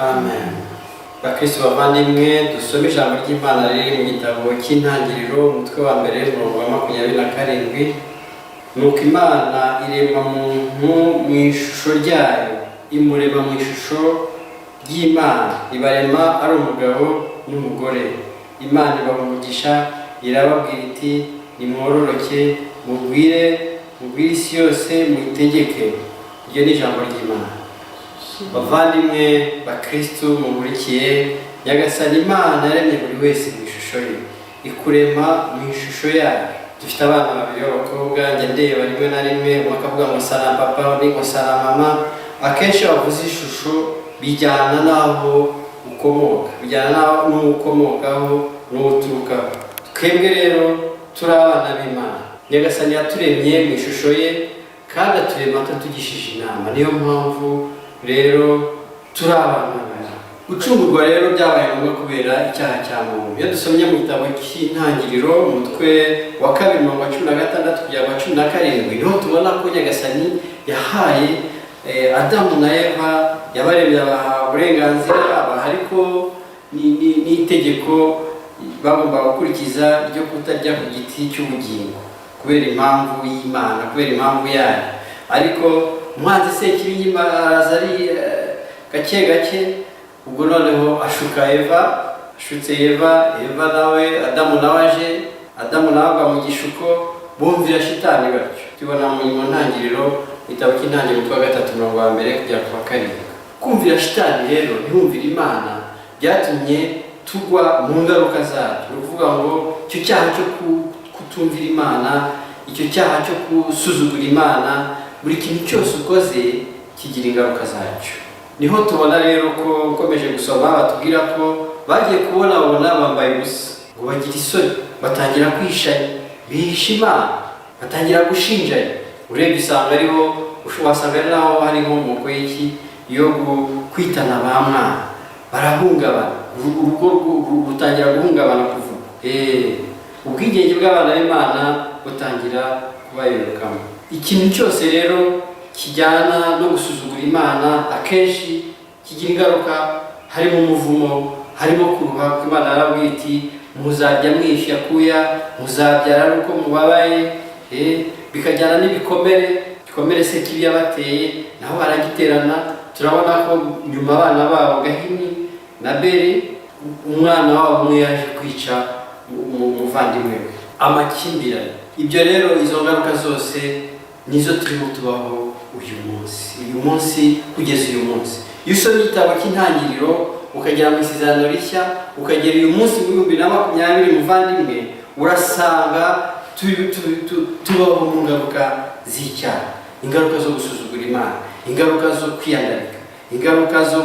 Amen. Bakristo bavandimwe, dusome ijambo ry'Imana riri mu gitabo cy'Intangiriro umutwe wa mbere umurongo wa 27. Nuko Imana irema muntu mu ishusho ryayo, imurema mu ishusho ry'Imana, ibarema ari umugabo n'umugore. Imana ibamugisha, irababwira iti nimwororoke, mugwire isi yose, muyitegeke. Iryo ni ijambo ry'Imana. Bavandimwe bakristo mumurikiye, Nyagasani Imana yaremye buri wese mu ishusho ye, ikurema mu ishusho yayo. Dufite abana babiri b'abakobwa, njya ndeba rimwe na rimwe umwe akavuga ngo sara papa, undi ngo sara mama. Akenshi bavuze ishusho bijyana n'aho ukomoka, bijyana n'uwo ukomokaho n'uwo uturukaho. Twebwe rero turi abana b'Imana. Nyagasani yaturemye mu ishusho ye kandi aturema atatugishije inama. Niyo mpamvu rero turi abana b'Imana. Gucungurwa rero byabaye ngombwa kubera icyaha cya muntu. Iyo dusomye mu gitabo cy'Intangiriro umutwe wa 2:16 kugera 17, niho tubona ko Nyagasani yahaye Adamu na Eva, yabaremye abaha uburenganzira, abaha ariko n'itegeko bagomba gukurikiza ryo kutarya ku giti cy'ubugingo kubera impamvu y'Imana, kubera impamvu yayo. Ariko umwanzi Sekibi araza ari gake gake, ubwo noneho ashuka Eva, ashutse Eva nawe Adamu nawe aje, Adamu nawe agwa mu gishuko, bumvira shitani batyo. Tubona mu Ntangiriro igitabo cy'Intangiriro umutwe wa 3 kugera ku wa 7. Kumvira shitani rero ntihumvira Imana byatumye tugwa mu ngaruka zabyo. Uvuga ngo icyo cyaha cyo kutumvira Imana, icyo cyaha cyo gusuzugura Imana, buri kintu cyose ukoze kigira ingaruka zacyo. Niho tubona rero ko ukomeje gusoma batubwira ko bagiye babona bambaye ubusa, ngo bagira isoni, batangira kwishanya, bihisha Imana, batangira gushinjanya. Urebye usanga ariho wasanga ari naho hari inkomoko y'iki yo kwitana ba mwana, barahungabana, urugo rutangira guhungabana kuvuga. Ubwigenge bw'abana b'Imana butangira kubayirukamo. Ikintu cyose rero kijyana no gusuzugura Imana akenshi kigira ingaruka, harimo umuvumo, harimo kuruha. Imana yarabwiye iti muzajya mwishyira kuya, muzabyara ari uko mubabaye. Bikajyana n'ibikomere, igikomere Sekibi yabateye naho baragiterana. Turabona ko nyuma abana babo Gahini na Beri, umwana wabo umwe yaje kwica umuvandimwe we, amakimbirane. Ibyo rero izo ngaruka zose nizo turimo tubaho uyu munsi kugeza uyu munsi. Iyo usomye igitabo cy'Intangiriro ukagera mu Isezerano Rishya, ukagera uyu munsi mu 2020 muvandimwe, urasanga tubaho mu ngaruka z'icyaha, ingaruka zo gusuzugura Imana, ingaruka zo kwiyandarika, ingaruka zo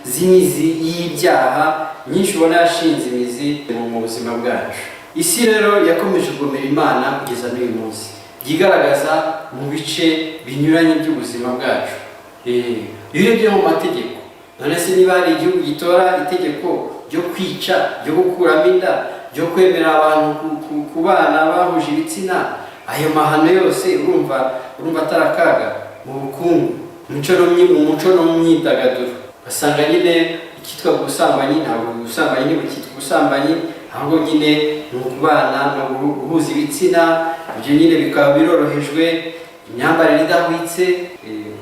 z'imizi y'ibyaha nyinshi ubona yashinze imizi mu buzima bwacu. Isi rero yakomeje kugomera Imana kugeza n'uyu munsi, byigaragaza mu bice binyuranye by'ubuzima bwacu. Iyo urebye mu mategeko, none se niba hari igihugu gitora itegeko ryo kwica, ryo gukuramo inda, ryo kwemera abantu ku bana bahuje ibitsina, ayo mahano yose urumva atarakaga mu bukungu, mu muco no mu myidagaduro. Basanga nyine ikitwa ubusambanyi, ntabwo ubusambanyi ntibukitwa ubusambanyi, ahubwo nyine ni ukubana no guhuza ibitsina. Ibyo nyine bikaba birorohejwe, imyambarire idahwitse.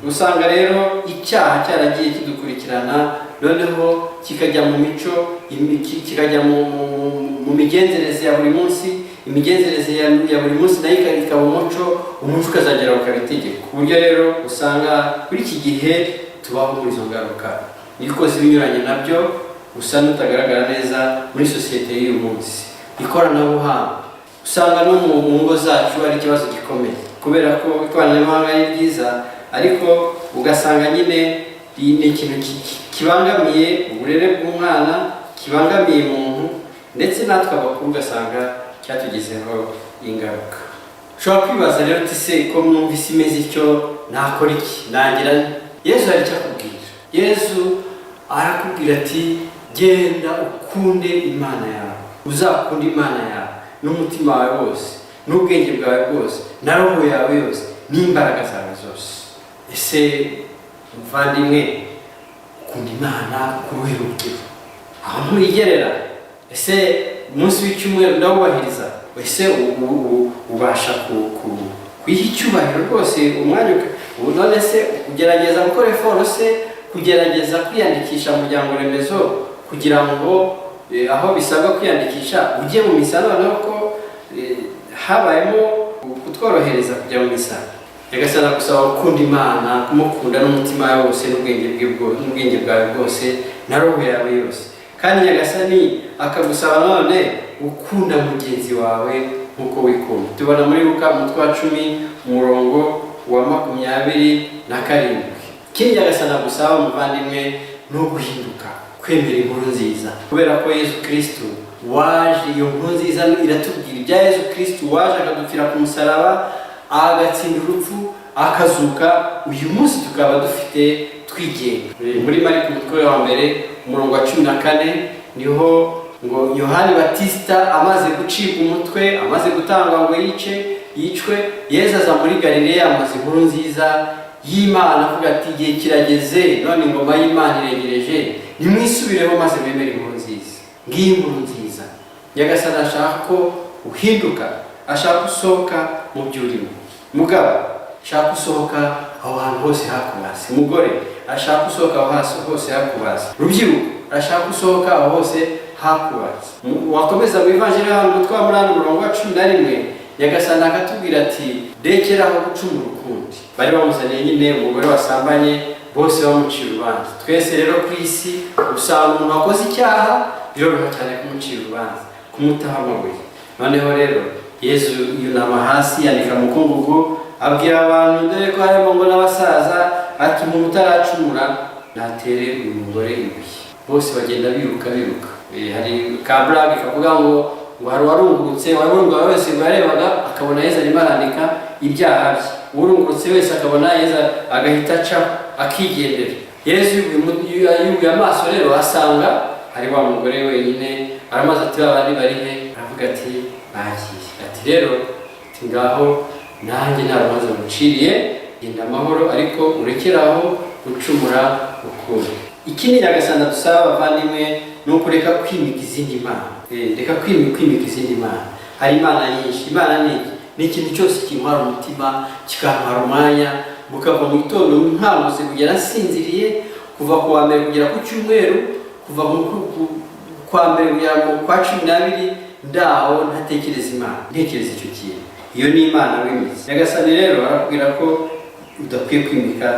Usanga rero icyaha cyaragiye kidukurikirana, noneho kikajya mu mico, kikajya mu migenzereze ya buri munsi. Imigenzereze ya buri munsi nayo ikaba umuco ukazagera ukaba itegeko. Ku buryo rero usanga kuri iki gihe tubaho muri izo ngaruka, nikoze ibinyuranye nabyo gusa n'utagaragara neza muri sosiyete y'uyu munsi. Ikoranabuhanga usanga no mu ngo zacu ari ikibazo gikomeye, kubera ko ikoranabuhanga ari ryiza, ariko ugasanga nyine ni ikintu kibangamiye uburere bw'umwana, kibangamiye umuntu, ndetse natwe abakuru ugasanga cyatugezeho ingaruka. Ushobora kwibaza rero uti se ko mwumva isi imeze icyo, nakora iki, nagira? Yesu ari icyo akubwira. Yesu arakubwira ati genda ukunde Imana yawe, uzakunda Imana yawe n'umutima wawe wose, n'ubwenge bwawe bwose, na roho yawe yose, n'imbaraga zawe zose. Ese muvandimwe, ukunda Imana ku ruhe rugero, aho nturigerera. Ese umunsi w'icyumweru ndawubahiriza? Ese ubasha kwiha icyubahiro rwose umwanya none se kugerageza gukora effort, se kugerageza kwiyandikisha mu muryango remezo kugira ngo aho bisabwa kwiyandikisha ujye mu misa, noneho ko habayemo kutworohereza kujya mu misa. Nyagasani gusaba gukunda Imana, kumukunda n'umutima wawe wose n'ubwenge bwawe bwose na roho yawe yose. Kandi Nyagasani akagusaba none gukunda mugenzi wawe nkuko wikunda. Tubona muri Luka umutwe wa 10 umurongo wa 27. Ikindi Nyagasani agusaba umuvandimwe no guhinduka, kwemera inkuru nziza, kubera ko Yesu Kristo waje, iyo nkuru nziza iratubwira ibya Yesu Kristo waje akadupfira ku musaraba, agatsinda urupfu, akazuka, uyu munsi tukaba dufite twigenga. Muri Mariko umutwe wa 1 umurongo wa 14 niho ngo Yohani Batista amaze gucibwa umutwe, amaze gutangwa ngo yicwe, Yesu aza muri Galileya amaze inkuru nziza y'Imana, avuga ati igihe kirageze, none ingoma y'Imana iregereje, nimwisubireho maze mwemere inkuru nziza. Ngiyi inkuru nziza. Nyagasani ashaka ko uhinduka, ashaka usohoka mu byurimo. Mugabo ashaka usohoka aho hantu hose hakubaze. Mugore ashaka usohoka aho hose hakubaze. Rubyiruko ashaka usohoka aho hose hakubaze. Wakomeza mu Evangelii y'ahantu umutwe wa 8 umurongo wa 11, Nyagasani akatubwira ati rekeraho gucumura ukundi. Bari bamuzaniye nyine umugore wasambanye, bose bamucira urubanza. Twese rero ku isi usanga umuntu wakoze icyaha biroroha cyane kumucira urubanza, kumutaha amabuye. Noneho rero Yesu yunama hasi yandika mu mukungugu, abwira abantu dore ko harimo ngo n'abasaza, ati umuntu utaracumura natere uyu mugore ibuye. Bose bagenda biruka. Hari ka brag kavuga ngo hari warungurutse, warungurwa wese barebaga akabona Yesu arimo arandika ibyaha bye. Urungurutse wese akabona Yesu agahita aca akigendera. Yesu yubuye amaso rero asanga hari wa mugore wenyine, aramaze ati abandi bari he, aravuga ati bagiye. Ati rero ngaho nanjye naramaze guciriye, genda amahoro, ariko urekeraho gucumura ukundi. Ikindi Nyagasani dusaba abavandimwe ni ukureka kwimika izindi mana. Reka kwimika izindi mana. Hari imana nyinshi. Imana ni ikintu cyose kimara umutima, kikamara umwanya, mukava mu gitondo nkangutse kugera nsinziriye, kuva ku wa mbere kugera ku cyumweru, kuva kwa mbere kugera kwa 12 ndaho ntatekereza Imana, ntekereza icyo kintu. Iyo ni imana wimitse. Nyagasani rero arakubwira ko udakwiye kwimika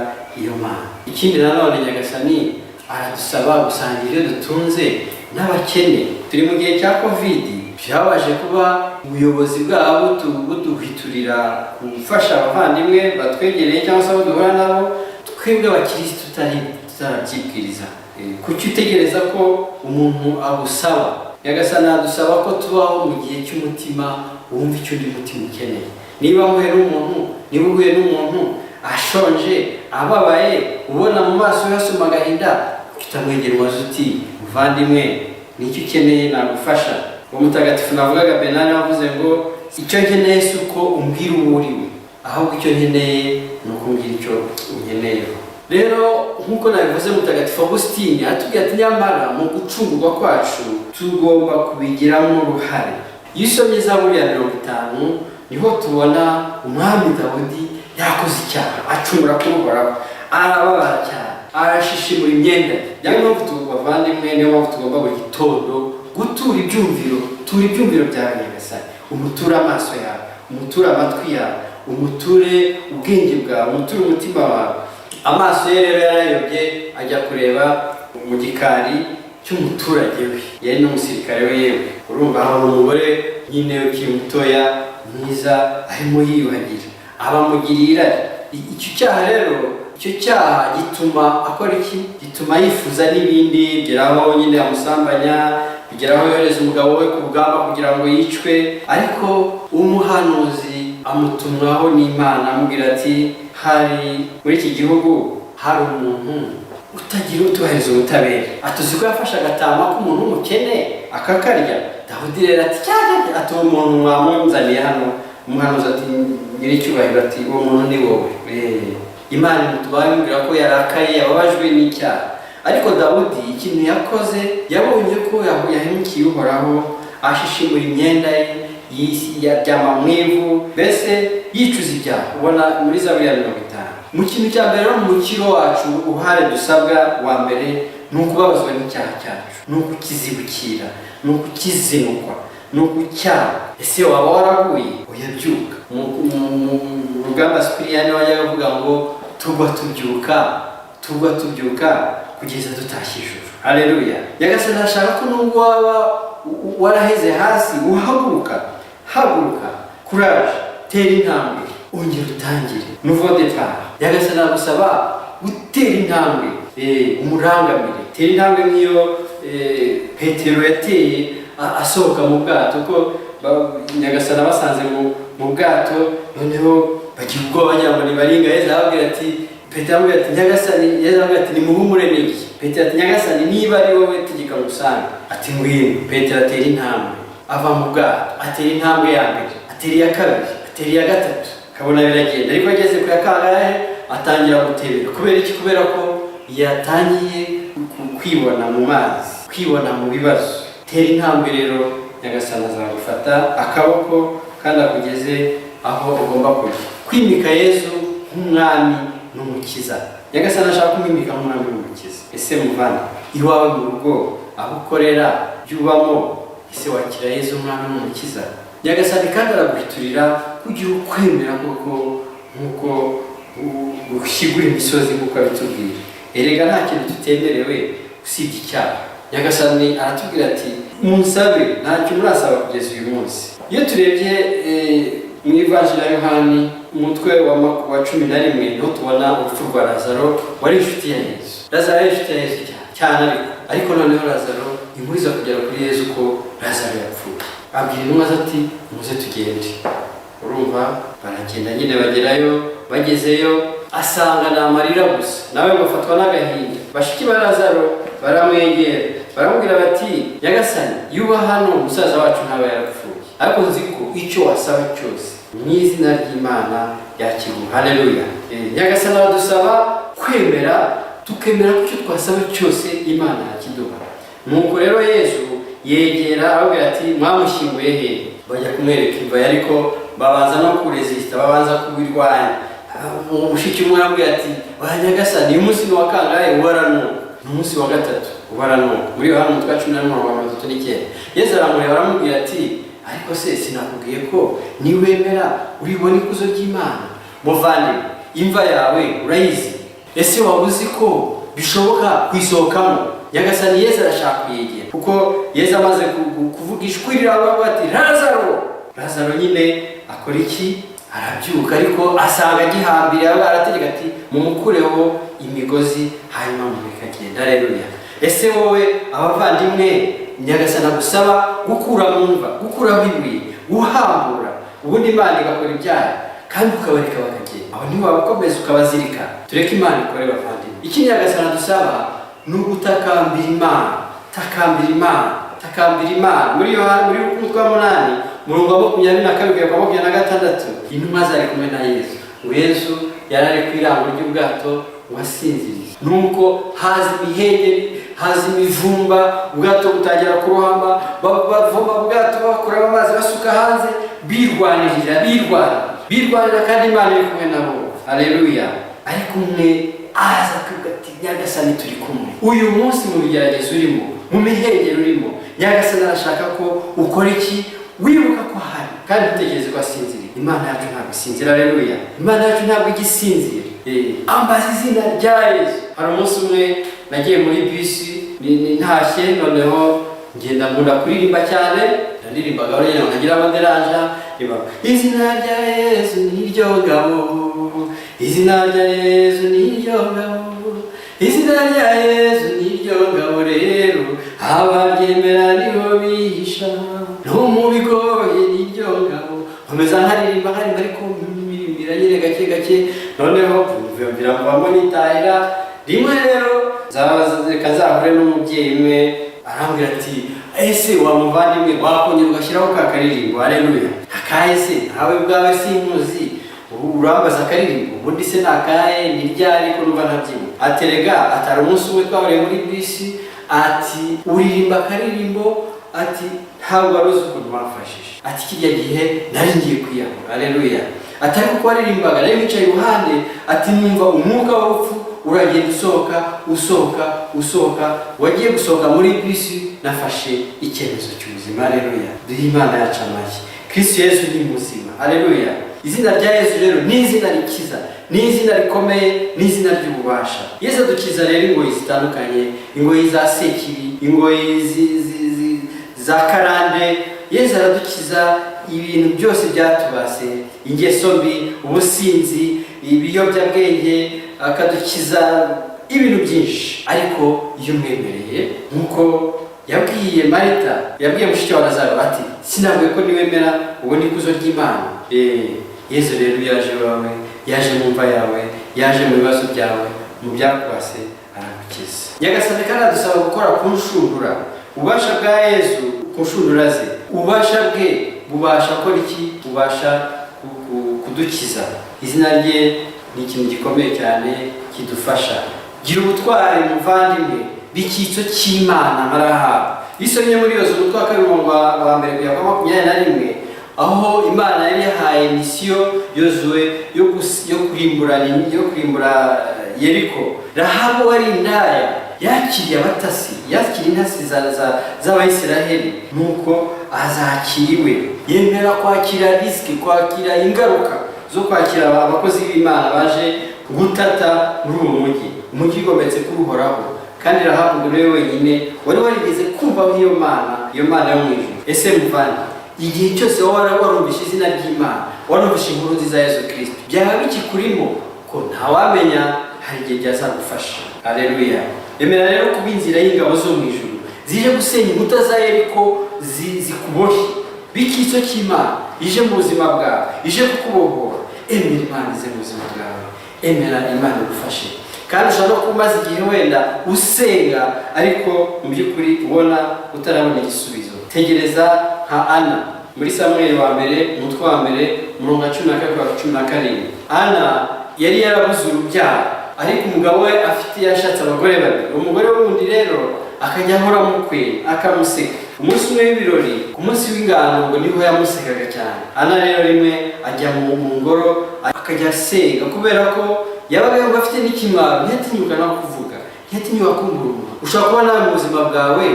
iyo mana. Ikindi nanone Nyagasani aradusaba gusangira ibyo dutunze n'abakene. Turi mu gihe cya Covid, byabaje kuba ubuyobozi bwabo buduhiturira gufasha abavandimwe batwegereye cyangwa se abo duhura nabo, twebwe abakirisitu tutarabyibwiriza. Kuki utegereza ko umuntu agusaba? Nyagasani adusaba ko tubaho mu gihe cy'umutima wumva icyo undi mutima ukeneye. Niba uhuye n'umuntu ashonje, ababaye, ubona mu maso yasoma agahinda, ukitamwegera umaze uti muvandimwe nicyo ukeneye nagufasha. Uwo mutagatifu navugaga Benani wavuze ngo icyo nkeneye si uko umbwira uwo uriwe, ahubwo icyo nkeneye ni ukumbwira icyo unkeneyeho. Rero nk'uko nabivuze Mutagatifu Augustine atubwira ati nyamara mu gucungurwa kwacu tugomba kubigiramo uruhare. Iyo usomye Zaburi ya 50 niho tubona umwami Dawudi yakoze icyaha, acumura kuri Uhoraho, arababara cyane, arashishimura imyenda. Niyo mpamvu tubavandimwe, niyo mpamvu tugomba buri gitondo gutura ibyumviro byawe Nyagasani. Umuture amaso yawe, umuture amatwi yawe, umuture ubwenge bwawe, umuture umutima wawe. Amaso ye rero yarayobye ajya kureba mu gikari cy'umuturage we, yari n'umusirikare we yewe. Urumva aho umugore nyine ukiri mutoya mwiza arimo yiyuhagira, abamugirira icyo cyaha. Rero icyo cyaha gituma akora iki? Gituma yifuza n'ibindi, bigeraho nyine amusambanya, bigeraho yohereza umugabo we ku rugamba kugira ngo yicwe. Ariko umuhanuzi amutumwaho n'Imana amubwira ati hari muri iki gihugu hari umuntu utagira utubahiriza ubutabera, atuzi ko yafashe agatama k'umuntu w'umukene akakarya. Dawudi rero ati cyane, ati uwo muntu mwamunzaniye hano. Umuhanuzi ati nyiricyubahiro, ati uwo muntu ni wowe. Imana imutubaye imubwira ko yarakaye, yababajwe n'icyaha. ariko Dawudi ikintu yakoze yabonye ko yahemukiye Uhoraho, ashishimura imyenda ye yaryama mu ivu, mbese yicuza ibyaha. Ubona muri Zaburi ya 50. Mu kintu cya mbere no mu mukiro wacu uhare dusabwa wa mbere ni ukubabazwa n'icyaha cyacu, ni ukukizibukira, ni ukukizinukwa, ni ukucyaha. Ese waba waraguye? Uyabyuka. Mu rugamba Sipiriyani wajyaga avuga ngo tugwa tubyuka kugeza dutashye ijuru. Haleluya. Nyagasani ashaka ko nubwo waba waraheze hasi uhaguruka, courage, tera intambwe, ongera utangire, nouveau départ. Nyagasani agusaba gutera intambwe, umurangamire. Tera intambwe nk'iyo Petero yateye asohoka mu bwato, ko Nyagasani abasanze mu bwato, noneho bagira ubwoba bajya ngo nibaringa. Yesu arababwira ati, Petero arabwira ati Nyagasani, Yesu arabwira ati nimuhumure n'iki. Petero ati Nyagasani niba ari wowe tegeka ngusanga. Ati ngwino. Petero atera intambwe, ava mu bwato, atera intambwe ya mbere, atera iya kabiri, atera iya gatatu, kabona biragenda. Ariko ageze ku ya kangahe atangira gutebera. Kubera iki? Kubera ko yatangiye kwibona mu mazi, kwibona mu bibazo. Tera intambwe rero, Nyagasani azagufata akaboko kandi akugeze aho ugomba kujya. Kwimika Yesu nk'umwami n'umukiza. Nyagasani ashaka kumwimika nk'umwami n'umukiza. Ese muvana iwawe mu rugo, aho ukorera, byubamo, ese wakira Yesu umwami n'umukiza? Nyagasani kandi araguhiturira kugira ukwemera koko nk'uko ushyigura imisozi nk'uko abitubwira. Erega nta kintu tutemerewe usibye icyaha. Nyagasani aratubwira ati munsabe ntacyo murasaba kugeza uyu munsi. Iyo turebye mu Ivanjili ya Yohani umutwe wa 11 niho tubona urupfu rwa Lazaro, wari inshuti ya Yesu. Lazaro yari inshuti ya Yesu cyane, ariko noneho Lazaro imuriza kugera kuri Yesu ko Lazaro yapfuye. Abwira intumwa ati muze tugende. Urumva baragenda nyine bagerayo, bagezeyo asanga ni amarira gusa, nawe bafatwa n'agahinda. Bashiki ba Lazaro baramwegera, baramubwira bati Nyagasani yuba hano umusaza wacu ntaba yarapfuye, ariko nzi ko icyo wasaba cyose mu izina ry'Imana yakiguha. Haleluya. Nyagasani adusaba kwemera, tukemera ko icyo twasaba cyose Imana yakiduha. Nuko rero Yesu yegera ababwira ati mwamushyinguye he? Bajya kumwereka imva, ariko babanza no kuresista, babanza kubirwanya. Umushiki umwe arambwira ati Nyagasani uyu munsi ni wa kangahe? Ubaranuka. Ni umunsi wa gatatu ubaranuka. Muri Yohana umutwe wa 11:39 Yesu aramureba aramubwira ati ariko se sinakubwiye ko niwemera uribona ikuzo ry'Imana? Muvandimwe, imva yawe urayizi? Ese wabuzi ko bishoboka kwisohokamo? Nyagasani Yesu arashaka kuyegera, kuko Yesu amaze kuvuga ijwi riravuga ati Lazaro nyine akora iki? Arabyuka, ariko asanga gihambiriye. Arategeka ati mumukureho imigozi hanyuma mureka agenda. Haleluya. Ese wowe abavandimwe, Nyagasani agusaba gukura mu mva, gukuraho ibuye, guhambura, ubundi Imana igakora ibyaha kandi ukabareka bakagenda. Aho niho wabakomeza ukabazirika. Tureke Imana ikore bavandimwe. Iki Nyagasani adusaba ni ugutakambira Imana. Takambira Imana. Muri Yohana muri umutwe wa 8 murongo wa 22-26 intumwa zari kumwe na Yesu. Yesu yari ari kwirango ry'ubwato wasinziriye. Nuko haza imihengeri, haza imivumba, ubwato butangira kurohama, bavoma ubwato bakura amazi basuka hanze, birwanira kandi Imana iri kumwe nabo. Haleluya. Ariko umwe aza kugati Nyagasani turi kumwe. Uyu munsi mu bigeragezo urimo, mu mihengeri urimo, Nyagasani arashaka ko ukora iki? Wibuka ko hari kandi utekereze ko asinziriye. Imana yacu ntabwo isinzira. Haleluya. Imana yacu ntabwo igisinzira. Ambaza izina rya Yesu. Hari umunsi umwe nagiye muri bisi ntashye, noneho ngenda nkunda kuririmba cyane. Naririmbaga rero nkagira amaderanja, izina rya Yesu niryo ngabo, izina rya Yesu niryo ngabo, izina rya Yesu niryo ngabo. Rero abaryemera niho bihisha, no mu bigoye niryo ngabo. Nkomeza nkaririmba ariko mirimbira nyine gake, noneho mvamo nitahira. Rimwe rero kazahure n'umubyeyi umwe arambwira ati ese wa muvandimwe wakongera ugashyiraho ka karirimbo. Haleluya. Akaye se nawe bwawe sinkuzi, urambaza akaririmbo ubundi se nakaye ni ryari ko numva ntabyina aterega atari umunsi umwe twaburiye muri bisi ati uririmba akaririmbo ati ntabwo waruzi ukuntu wamfashije ati kijya gihe nari ngiye kwiyahura. Haleluya. Atari kuko waririmbaga nayo wicaye iruhande ati numva umwuka w'urupfu uragenda usohoka wagiye gusohoka muri bisi nafashe icyemezo cy'ubuzima. Haleluya. Duhe Imana yacu amashyi. Kristo Yesu ni muzima. Haleluya. Izina rya Yesu rero ni izina rikiza, ni izina rikomeye, ni izina ry'ububasha. Yesu adukiza rero ingoyi zitandukanye, ingoyi za sekibi, ingoyi za karande. Yesu aradukiza ibintu byose byatubase, ingeso mbi, ubusinzi, ibiyobyabwenge, akadukiza ibintu byinshi. Ariko iyo umwemereye nkuko yabwiye Marita, yabwiye mushiki wa Lazaro ati sinabwiye ko niwemera ubona ikuzo ry'Imana. Yesu rero yaje wawe, yaje mu mva yawe, yaje mu bibazo byawe, mu byakubase aragukiza. Nyagasani kandi adusaba gukora ku nshundura. Ubasha bwa Yesu ku nshundura ze, ubasha bwe bubasha gukora iki? Bubasha kudukiza. Izina rye ni ikintu gikomeye cyane kidufasha. Gira ubutwari muvandimwe, b'icyitso cy'Imana marahawe. Bisomye muri Yozuwe umutwe wa 2 kugera kwa 21, aho Imana yari yahaye misiyo Yozuwe yo kurimbura Yeriko. Rahabu wari indaya yakiriye abatasi, yakiriye intasi z'Abayisiraheli, nuko azakiriwe. Yemera kwakira risiki, kwakira ingaruka zo kwakira abakozi b'Imana baje gutata muri uwo mujyi. Umujyi ugometse kuruhoraho, kandi Rahabu niwe wenyine wari warigeze kumva iyo Mana yo mu ijuru. Ese muvandi, igihe cyose warumvishe izina ry'Imana, warumvishe inkuru nziza ya Yesu Kristo, byaba bikikurimo ko ntawamenya hari igihe byazagufasha. Haleluya. Emera rero kuba inzira y'ingabo zo mu ijuru zije gusenya inkuta za Yeriko, zikuboshye. B'icyitso cy'Imana ije mu buzima bwawe, ije kukubohora. Emera Imana ize mu buzima bwawe, emera Imana igufashe. Kandi ushobora kumaza igihe wenda usenga ariko mu by'ukuri ubona utarabona igisubizo. Tegereza nka Ana muri Samuel wa mbere umutwe wa mbere umurongo wa 12-17. Ana yari yarabuze urubyaro, ariko umugabo we yashatse abagore babiri. Umugore wundi rero akajya ahora mukwe akamuseka. Umunsi umwe w'ibirori, ku munsi w'ingano ngo niho yamusekaga cyane. Ana rero rimwe ajya mu ngoro akajya asenga kubera ko yabaga yumva afite n'ikimwaro, ntiyatinyuka no kuvuga, ntiyatinyuka kumbura umunwa. Ushobora kuba nawe mu buzima bwawe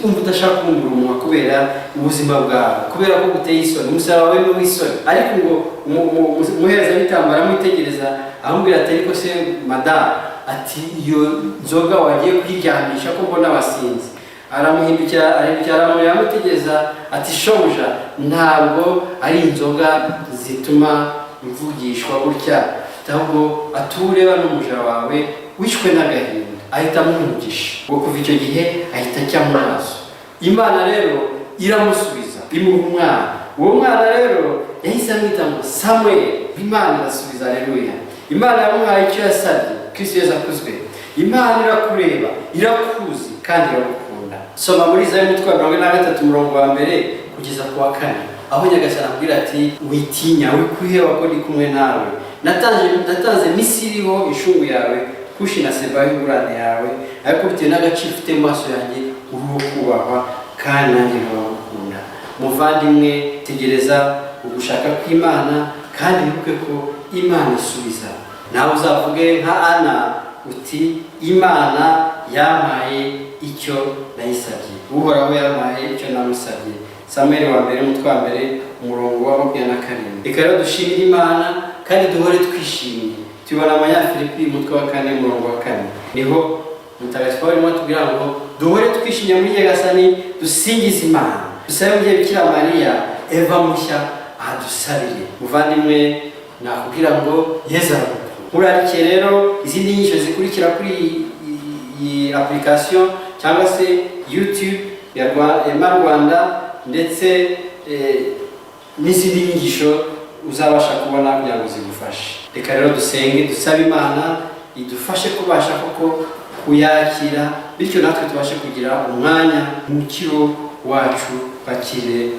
umva udashaka kumbura umunwa kubera ubuzima bwawe, kubera ko guteye isoni, umusaraba wawe ni w'isoni. Ariko ngo umuherezabitambo aramwitegereza amubwira ati ariko se madamu, ati iyo nzoga wagiye kwiryamisha ko mbona wasinze. Aramuhindukira aramwitegereza ati shobuja, ntabwo ari inzoga zituma mvugishwa gutya, ahubwo atureba n'umuja wawe wishwe n'agahinda. Ahita amumugisha ngo kuva icyo gihe ahita ajya mu maso. Imana rero iramusubiza, imuha umwana. Uwo mwana rero yahise amwita ngo Samuel. Imana irasubiza. Haleluya. Imana yamuhaye icyo yasabye. Kristo Yesu akuzwe. Imana irakureba, irakuzi kandi iragukunda. Soma muri Izayi umutwe wa 43 umurongo wa 1 kugeza ku wa 4, aho Nyagasani abwira ati witinya, wikuheba ko ndi kumwe nawe. Natanze Misiriho inshungu yawe, Kushi na Seba y'ingurane yawe, ariko bitewe n'agaciro ufite mu maso yanjye uriho kubahwa kandi nanjye nkabakunda. Muvandimwe, tegereza ugushaka kw'Imana kandi wibuke ko Imana isubiza. Nawe uzavuge nka Ana uti Imana yampaye icyo nayisabye, Uhoraho yampaye icyo namusabye. Samuel wa mbere umutwe wa 1 umurongo wa 27. Reka rero dushimire Imana kandi duhore twishimye. Tubona Abanyafilipi umutwe wa 4 umurongo wa 4, niho mutagatifu arimo tubwira ngo duhore twishimye muri Nyagasani, dusingize Imana, dusabe umubyeyi Bikira Mariya Eva mushya adusabire. Muvandimwe, nakubwira ngo Yesu aragukunda. Murarike rero izindi nyinshi zikurikira kuri iyi application cyangwa se YouTube ya Rwanda, ndetse n'izindi nyigisho uzabasha kubona kugira ngo zigufashe. Reka rero dusenge, dusabe Imana idufashe kubasha koko kuyakira, bityo natwe tubashe kugira umwanya umukiro wacu bakire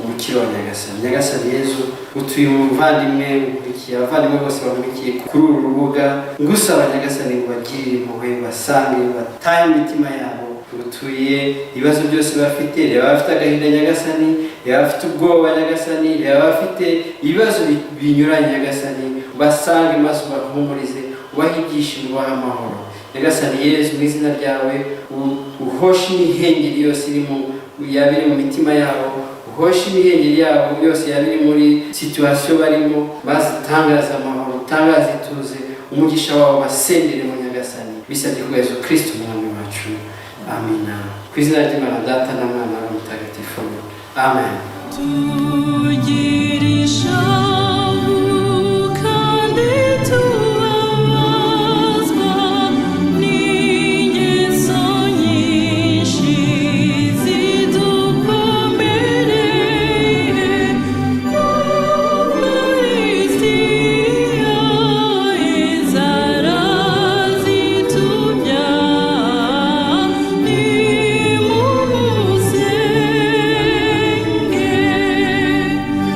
umukiro wa Nyagasani. nyagasani. Nyagasani Yezu utuye umuvandimwe ukurikiye abavandimwe bose bamurikiye kuri uru rubuga, ngusaba nyagasani ngo bagirire impuhwe, basange batahe imitima yabo. Utuye ibibazo byose bafite, reba bafite agahinda nyagasani, reba bafite ubwoba nyagasani, reba bafite ibibazo binyuranye nyagasani, basange maze ubahumurize, ubahe ibyishimo, ubahe amahoro. Nyagasani Yezu mu izina ryawe uhoshe imihengeri yose yabiri mu mitima yabo, uhoshe imihengeri yabo yose yabiri muri situation barimo, maze utangaze amahoro, utangaze ituze, umugisha wawe basendere mu nyagasani. Bisabye ku Yezu Kristo umwami wacu. Amina. Ku izina ry'Imana Data na Mwana na Mutagatifu. Amen.